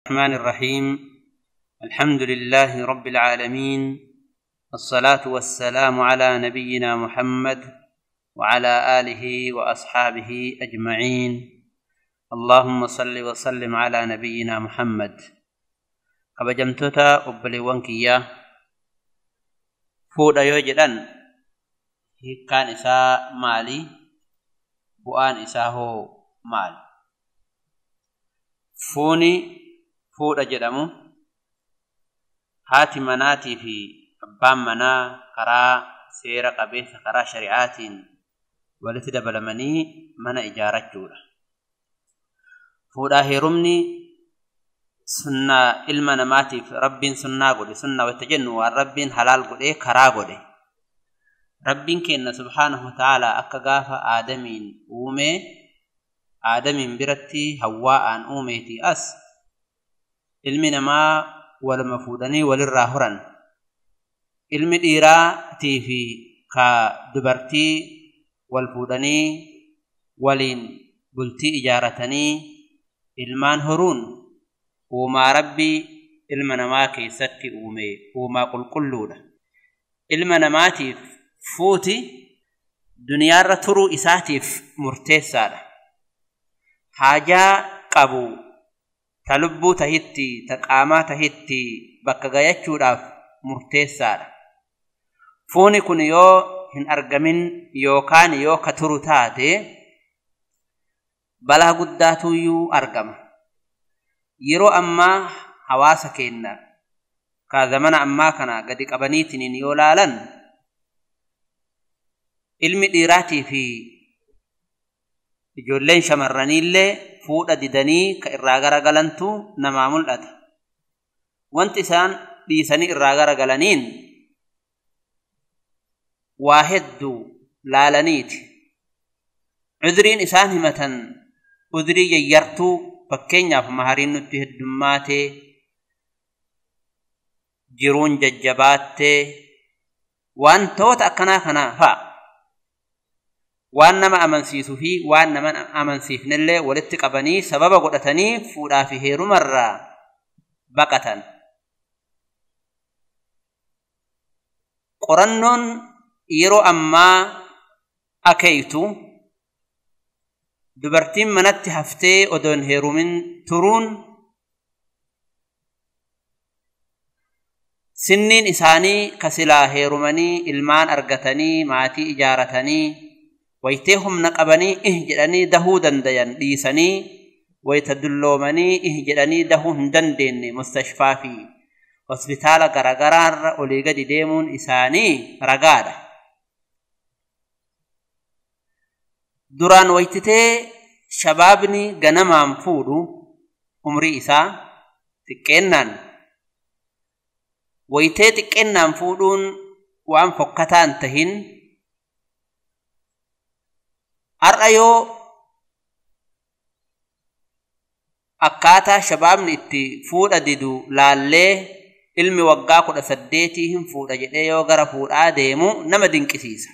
الرحمن الرحيم. الحمد لله رب العالمين، الصلاة والسلام على نبينا محمد وعلى آله وأصحابه أجمعين. اللهم صل وسلم على نبينا محمد. كبجمتوتا أبليوانكيا فودا يوجدان هكان إساء مالي بؤان إساء مال. فوني فودا جدامو هاتي مناتي في أبام منا قرا سيرا قبيث قرا شريعات ولتدبلمني منا إجارة جورا. فودا هيرمني سنة علم نماتي في رب سنة قولي سنة وتجنو والرب حلال قولي كرا قولي. رب كينا سبحانه وتعالى أكغاف آدمين أومي آدمين برتي هواء أوميتي أس علمي نما ولمفودني وللراهران علمي ديرا تيفي كدبرتي والفودني ولين بلتي إجارتني علمان هرون وما ربي علمنا ما كيستي أومي وما قل كلونا علمنا ماتي فوتي دنيا رترو إساتيف مرتسالة حاجة قبو تلبو تهيتي تقاما تهيتي بكغاية شوراف مرتسالة فوني كن يو هن أرغمين يو كان يو كترو تاتي بلا قداتو يو أرغم يرو أما حواسا كينا كازمنا أما كنا قد قبنيتنين يولالن علم ديراتي في جولين شمراني اللي فودا ديداني كإراغارا غلانتو نمامل أتا وانتسان ديساني إراغارا غلانين واحدو لالانيت عذرين إسان همتن عذري ييرتو فكينيا فمهارين نتي هدماتي جيرون ججباتي وان توت أكنا كنا فا وان نما أمنسيسو في وان نما أمنسيفن اللي ولدتك أبني سبب قدتني فودا في هيرو مرة بقتن قرنون يرو أما أكيتو دبرتين منت هفتي أدون هيرو من ترون سنين إساني كسلا هيرو مني إلمان أرغتني ماتي إجارتني ويتهم نقبني إهجرني دهودا ديان ليسني ويتدلومني إهجرني دهون دندين مستشفى في وسبتال غرغرار وليغا ديمون إساني رغادا duraan waytitee shabaabni ganamaan fuudhu umrii isaa xiqqeennaan waytee xiqqeennaan fuudhuun waan fokkataan tahin har'a yoo akkaataa shabaabni itti fuudha didu laallee ilmi waggaa 18 hin fuudha jedhee yoo gara fuudhaa deemu nama dinqisiisa.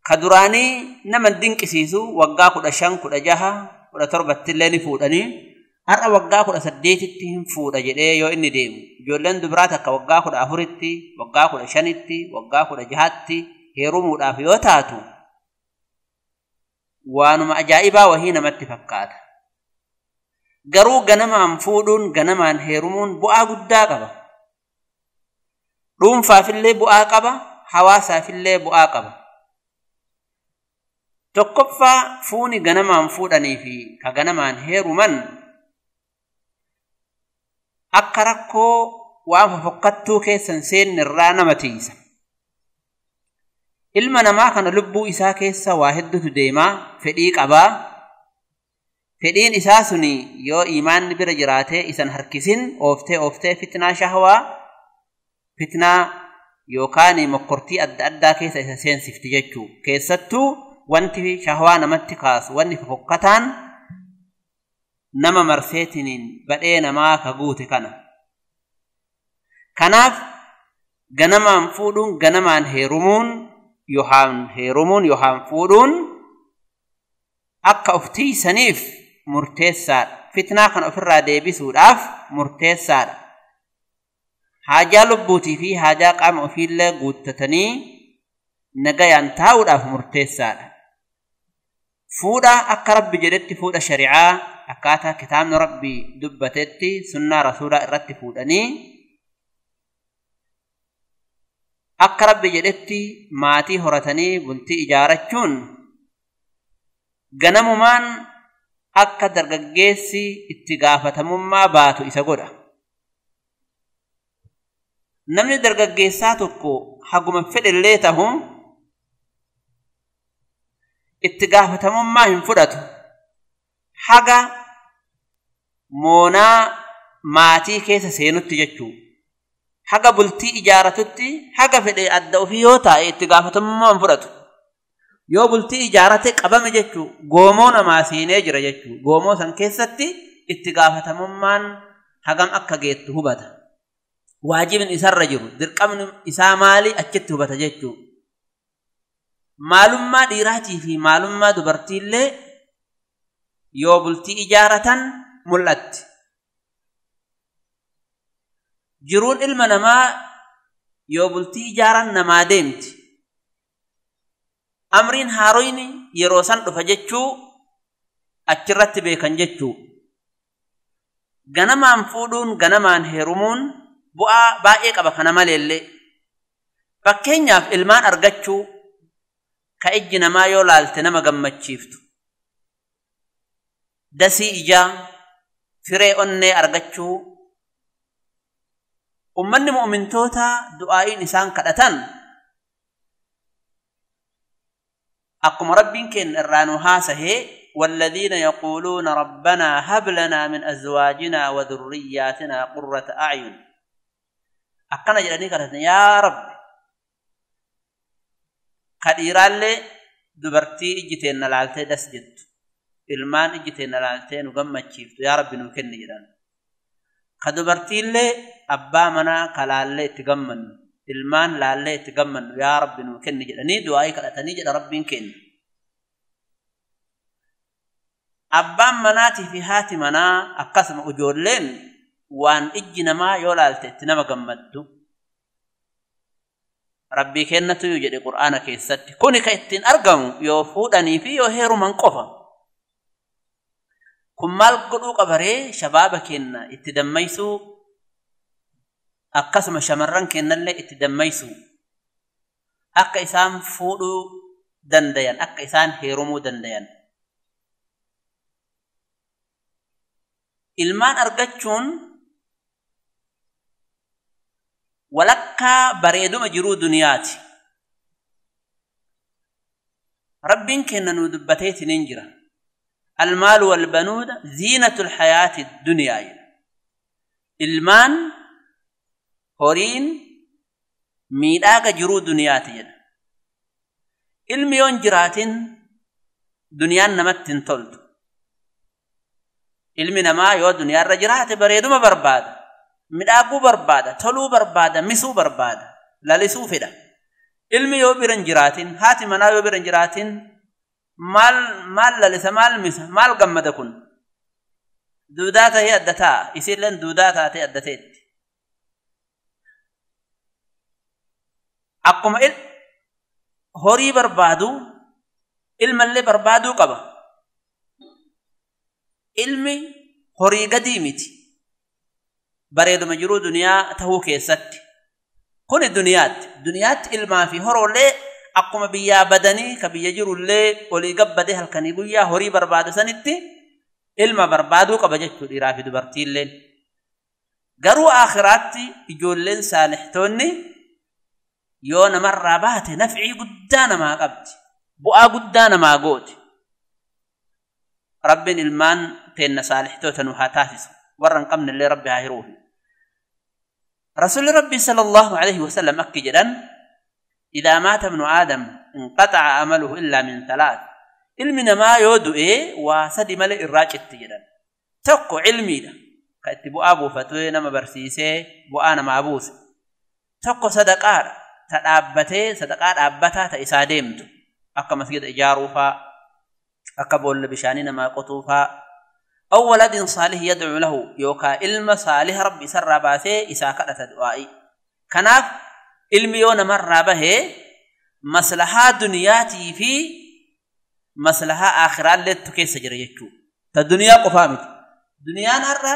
كدراني نمن دينك سيسو وقاكو دشان كو دجاها ودا تربت لني فوداني ار وقاكو دسديت تيم فودا جدي يو اني ديم جولن دبراتا كوقاكو دافورتي وقاكو دشانتي وقاكو دجهاتي هيرومو دافيو تاتو وانو معجائبا وهينا متفقات غرو غنمان فودون غنمان هيرومون بؤا غدا قبا دوم فافله بؤا قبا حواسا فله بؤا قبا tokkoffaa fuuni ganamaan fuudhanii fi ka ganamaan heeruman akka rakkoo waan fokkattuu keessan seenni irraa nama tiisa. Ilma namaa kana lubbuu isaa keessa waa hedduutu deemaa fedhii qabaa. Fedhiin isaa suni yoo iimaanni bira jiraatee isan harkisin ooftee fitnaa shahwaa fitnaa yookaan mokkortii adda addaa keessa isa seensifti jechuu keessattuu wanti shahwaa namatti kaasu wanni fokkataan nama marseetiniin badhee namaa kaguute kana. Kanaaf ganamaan fuudhuun ganamaan heerumuun yohaan fuudhuun akka uftii saniif murteessaadha. Fitnaa kan ofirraa deebisuudhaaf murteessaadha. Haajaa lubbuutii fi haajaa qaama ofiillee guuttatanii nagayaan taa'uudhaaf murteessaadha. Fuudha akka Rabbi jedhetti fuudha shari'aa akkaataa kitaabni Rabbi dubbatetti sunnaa rasuulaa irratti fuudhanii akka Rabbi jedhetti maatii horatanii bultii ijaarachuun ganamumaan akka dargaggeessi itti gaafatamummaa baatu isa godha. Namni dargaggeessaa tokko haguma fedhellee tahu itti gaafatamummaa hin fudhatu haga moonaa maatii keessa seenutti jechuu haga bultii ijaaratutti haga fedhe adda ofii yoo taa'e itti gaafatamummaa hin fudhatu. Yoo bultii ijaarate qabame jechuu goomoo namaa seenee jira jechuu goomoo san keessatti itti gaafatamummaan hagam akka geettu hubata. Waajibni isarra jiru dirqamni isaa maali achitti hubata jechuu. Maalummaa dhiiraatii fi maalummaa dubartiillee yoo bultii ijaaratan mul'atti. Jiruun ilma namaa yoo bultii ijaaran namaa deemti. Amriin haaroyni yeroo san dhufa jechuu achirratti beekan jechuu. Ganamaan fuudhuun ganamaan heerumuun bu'aa baay'ee qaba kana maleellee. Fakkeenyaaf ilmaan argachuu ka ijji namaa yoo laalte nama gammachiiftu. Dasii ijaa firee onnee argachuu. Ummanni mu'mintoota du'aa'iin isaan kadhatan akkuma rabbiin keenya irraa nu haasahee والذين يقولون ربنا هب لنا من أزواجنا وذرياتنا قرة أعين أكنا جلني كرهنا يا رب كديران لي دبرتي إجتين نلالتي دسجت إلمان إجتين نلالتي نقمة شيفت يا رب نوكن جلان كدبرتي لي أبا منا كلال لي تقمن إلمان لال لي تقمن يا رب نوكن جلاني دعائي كرهتني جل ربين كن أبا مناتي في هاتي منا أقسم أجولين وان إجنا ما يولالتي تنما قمدو ربي كنتو يوجد القرآن كيست كوني كيتين أرقمو يوفودني في يوهيرو من قفا كمال قلو قبري شبابا كنا اتدميسو أقسم شمران كنا اللي اتدميسو أقا إسان فودو دنديان أقا إسان هيرمو دنديان ilmaan argachuun walakkaa bareeduma jiruu duniyaati. Rabbiin kenna nu dubbateetiin jira. Almaalu wal banuuna ziinatul hayaati duniyaa. Ilmaan horiin miidhaga jiruu duniyaati jedha. Ilmi yoon jiraatin duniyaan namatti hin toltu. Ilmi namaa yoo duniyaarra jiraate bareeduma barbaada, midhaaguu barbaada, toluu barbaada, misuu barbaada, lalisuu fedha. Ilmi yoo biran jiraatin, haati manaa yoo biran jiraatin maal lalisa, maal misa, maal gammada kun. Duudaa ta'ee adda ta'a, isiilleen duudaa taatee adda ta'etti. Akkuma horii barbaadu, ilmallee barbaaduu qaba. Ilmi horii gadii miti bareeduma jiruu duniyaa tahuu keessatti kuni duniyaatti ilmaa fi horollee akkuma biyyaa badanii ka biyya jirullee olii gabbadee halkanii guyyaa horii barbaadu sanitti ilma barbaaduu qaba jechuu dhiiraa fi dubartiillee. Garuu aakhiraatti ijoolleen saalihtoonni yoo namarraa baate nafcii guddaa namaa qabdi, bu'aa guddaa namaa gooti. ربنا المان تين صالحته تنوها تافس ورن قمن اللي ربي هيروه رسول ربي صلى الله عليه وسلم أكي جدا إذا مات ابن آدم انقطع عمله إلا من ثلاث علمنا ما يودو وسدي ملئ الراجل جدا تقو علمي ده كاتبو أبو فتوين ما برسيسي بو أنا ما أبوس تقو صدقات تدابته صدقات أبتا تإساديمتو أكا مسجد إجاروفا akka boolla bishaanii namaa qotuufaa أو ولد صالح يدعو له يوكا علم صالح ربي سر باته إساكرة دعائي كناف علميون مر به مصلحة دنياتي في مصلحة آخرة لتكي سجريتو تدنيا قفامت دنيا نرى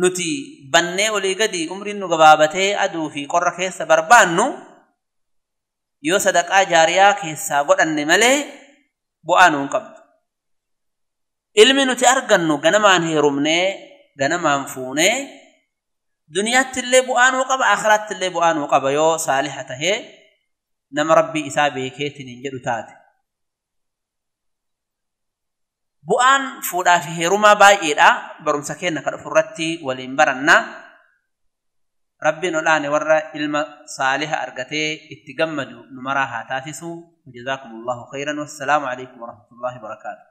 نتي بني ولي قدي عمري نغبابته أدو في قرى كيس بربانو يو صدقاء جاريا كيسا قد النمالي بؤانون قبض علمي نتي أرغنو غنمان هيرمني غنمان فوني دنيا تلي بؤانو قبض آخرات تلي بؤانو قبض يو صالحته نم ربي إسابي كيتن جدو تاتي بؤان فودا في هيرما بايئة برم سكينة كالفرتي والإنبرنا ربي نولاني ورى علم صالح أرغتي اتقمدوا نمراها تاتسوا وجزاكم الله خيرا والسلام عليكم ورحمة الله وبركاته